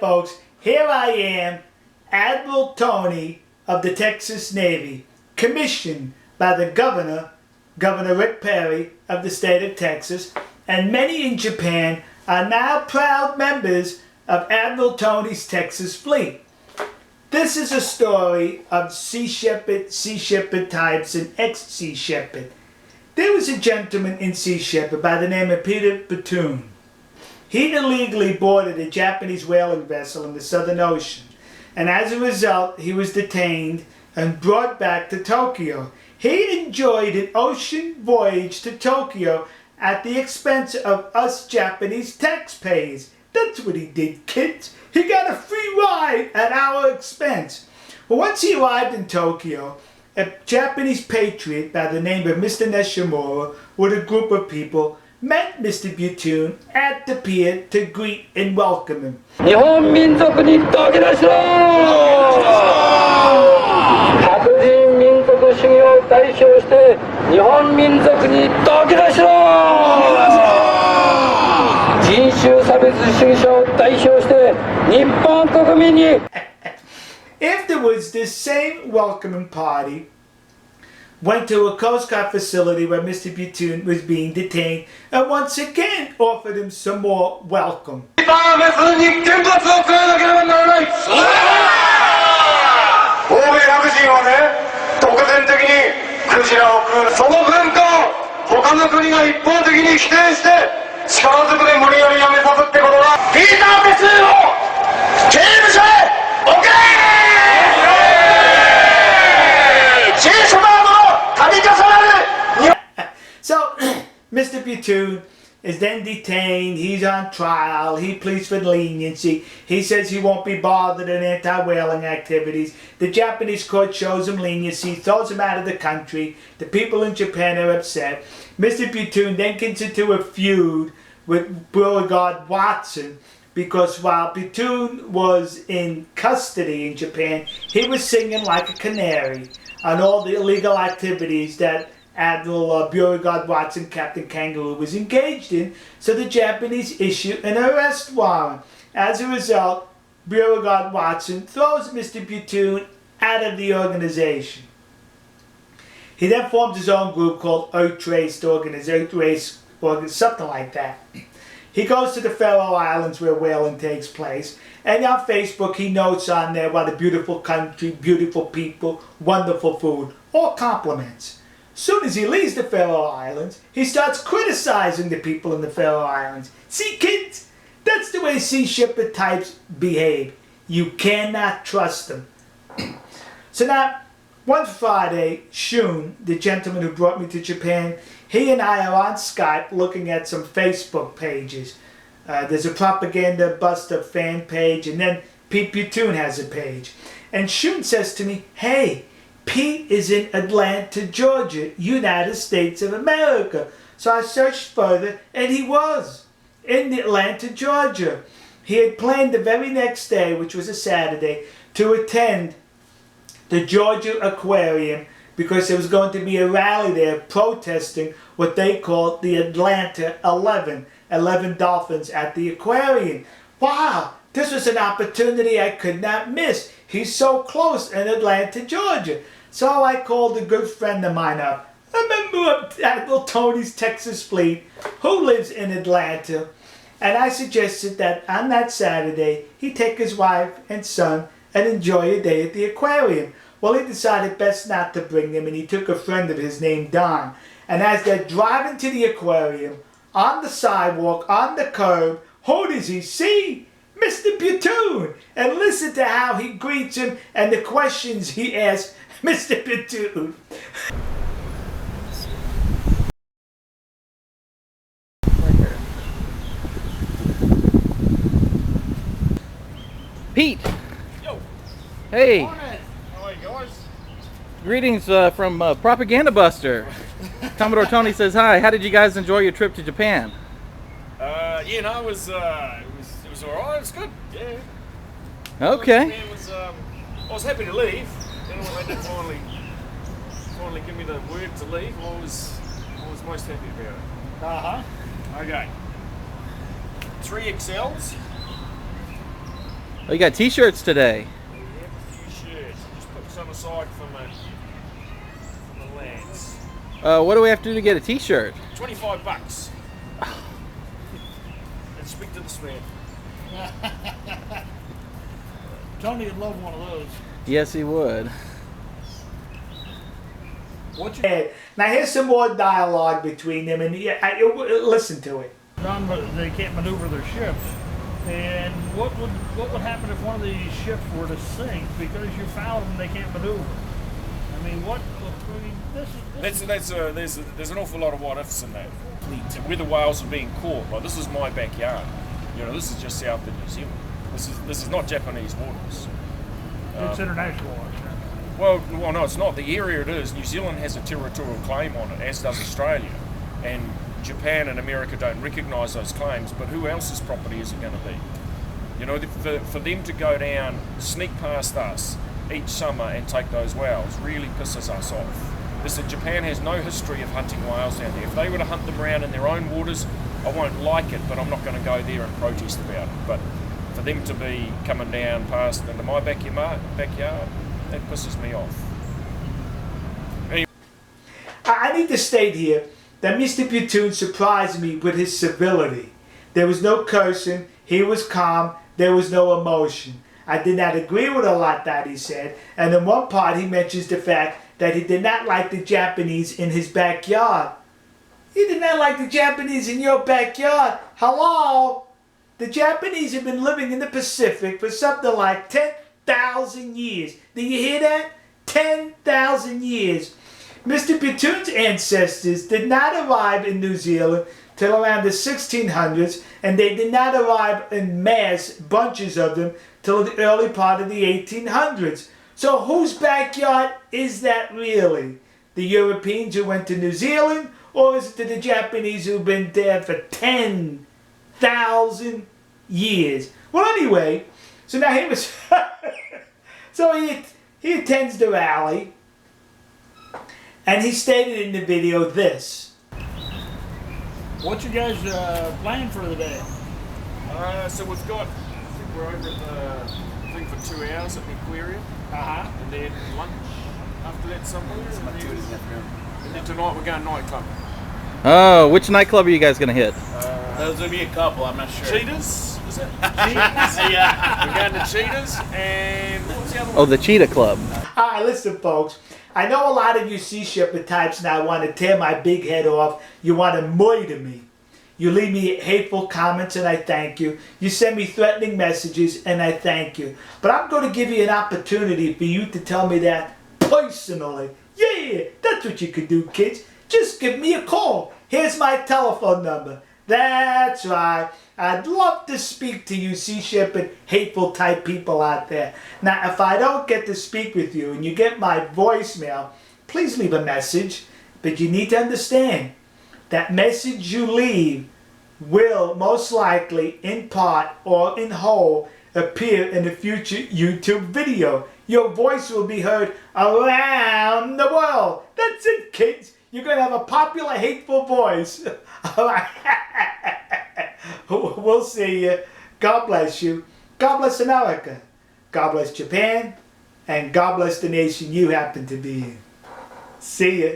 folks, here I am, Admiral Tony of the Texas Navy, commissioned by the Governor Rick Perry of the state of Texas, and many in Japan are now proud members of Admiral Tony's Texas Fleet. This is a story of Sea Shepherd types, and ex-Sea Shepherd. There was a gentleman in Sea Shepherd by the name of Pete Bethune. He illegally boarded a Japanese whaling vessel in the Southern Ocean, and as a result, he was detained and brought back to Tokyo. He enjoyed an ocean voyage to Tokyo at the expense of us Japanese taxpayers. That's what he did, kids. He got a free ride at our expense. Well, once he arrived in Tokyo, a Japanese patriot by the name of Mr. Nishimura with a group of people met Mr. Bethune at the pier to greet and welcome him. 日本民族に土下座しろ! 白人民族主義を代表して日本民族に土下座しろ! 人種差別主義者を代表して日本国民に Afterwards, this same welcoming party went to a Coast Guard facility where Mr. Bethune was being detained and once again offered him some more welcome. So, Mr. Bethune is then detained, he's on trial, he pleads for leniency, he says he won't be bothered in anti-whaling activities. The Japanese court shows him leniency, throws him out of the country, the people in Japan are upset. Mr. Bethune then gets into a feud with Beauregard Watson because while Bethune was in custody in Japan, he was singing like a canary on all the illegal activities that Admiral Beauregard Watson, Captain Kangaroo, was engaged in, so the Japanese issued an arrest warrant. As a result, Beauregard Watson throws Mr. Bethune out of the organization. He then formed his own group called Earth Race, something like that. He goes to the Faroe Islands where whaling takes place, and on Facebook he notes on there what a beautiful country, beautiful people, wonderful food, all compliments. Soon as he leaves the Faroe Islands, he starts criticizing the people in the Faroe Islands. See, kids, that's the way Sea Shepherd types behave. You cannot trust them. So now, one Friday, Shun, the gentleman who brought me to Japan, he and I are on Skype looking at some Facebook pages. There's a Propaganda Buster fan page, and then Pete Bethune has a page. And Shun says to me, hey, Pete is in Atlanta, Georgia, United States of America. So I searched further, and he was in Atlanta, Georgia. He had planned the very next day, which was a Saturday, to attend the Georgia Aquarium because there was going to be a rally there protesting what they called the Atlanta 11 dolphins at the aquarium. Wow, this was an opportunity I could not miss. He's so close in Atlanta, Georgia. So I called a good friend of mine up, a member of Admiral Tony's Texas Fleet, who lives in Atlanta, and I suggested that on that Saturday he take his wife and son and enjoy a day at the aquarium. Well, he decided best not to bring them, and he took a friend of his named Don. And as they're driving to the aquarium, on the sidewalk, on the curb, who does he see? Mr. Bethune. And listen to how he greets him and the questions he asks Mr. Bethune. Pete. Yo. Hey. Morning. How are you guys? Greetings from Propaganda Buster. Commodore Tony says hi. How did you guys enjoy your trip to Japan? You know, it was alright. It was good. Yeah. Okay. I was happy to leave. You know, when they did finally give me the word to leave, I was most happy about it. Okay. 3 XLs. Oh, you got t-shirts today. We have a few shirts. Just put some aside for the lads. What do we have to do to get a t-shirt? $25. And speak to this man. Tony would love one of those. Yes, he would. What's your Now here's some more dialogue between them, and listen to it. done, but they can't maneuver their ships. And what would happen if one of these ships were to sink because you found them and they can't maneuver? I mean, There's an awful lot of what ifs in that. Where the whales are being caught. Well, this is my backyard. You know, this is just south of New Zealand. This is not Japanese waters. it's international waters. Well, no, it's not. The area it is, New Zealand has a territorial claim on it, as does Australia. And Japan and America don't recognise those claims, but who else's property is it going to be? You know, for them to go down, sneak past us each summer and take those whales really pisses us off. Listen, Japan has no history of hunting whales down there. If they were to hunt them around in their own waters, I won't like it, but I'm not going to go there and protest about it. But for them to be coming down past into my backyard, that pisses me off. Anyway. I need to state here that Mr. Bethune surprised me with his civility. There was no cursing, he was calm, there was no emotion. I did not agree with a lot that he said, and in one part he mentions the fact that he did not like the Japanese in his backyard. You did not like the Japanese in your backyard? Hello? The Japanese have been living in the Pacific for something like 10,000 years. Do you hear that? 10,000 years. Mr. Bethune's ancestors did not arrive in New Zealand till around the 1600s, and they did not arrive in mass bunches of them till the early part of the 1800s. So whose backyard is that really? The Europeans who went to New Zealand, or is it to the Japanese who've been there for 10,000 years? Well, anyway, so now he was... so he attends the rally, and he stated in the video this. What's your guys' plan for the day? So we've got, I think we're over at the thing for 2 hours at the aquarium, and then lunch after that somewhere, and then tonight we're going nightclub. Oh, which nightclub are you guys gonna hit? There's gonna be a couple, I'm not sure. Cheetahs, is it? Yeah. We're going to Cheetahs, and what was the other one? Oh, the Cheetah Club. Alright, listen folks, I know a lot of you sea shepherd types now want to tear my big head off. You want to murder me. You leave me hateful comments and I thank you. You send me threatening messages and I thank you. But I'm going to give you an opportunity for you to tell me that personally. Yeah, that's what you could do, kids. Just give me a call. Here's my telephone number. That's right. I'd love to speak to you sea shepherd hateful type people out there. Now, if I don't get to speak with you and you get my voicemail, please leave a message. But you need to understand, that message you leave will most likely, in part or in whole, appear in a future YouTube video. Your voice will be heard around the world. That's it, kids. You're going to have a popular, hateful voice. All right. We'll see you. God bless you. God bless America. God bless Japan. And God bless the nation you happen to be in. See ya.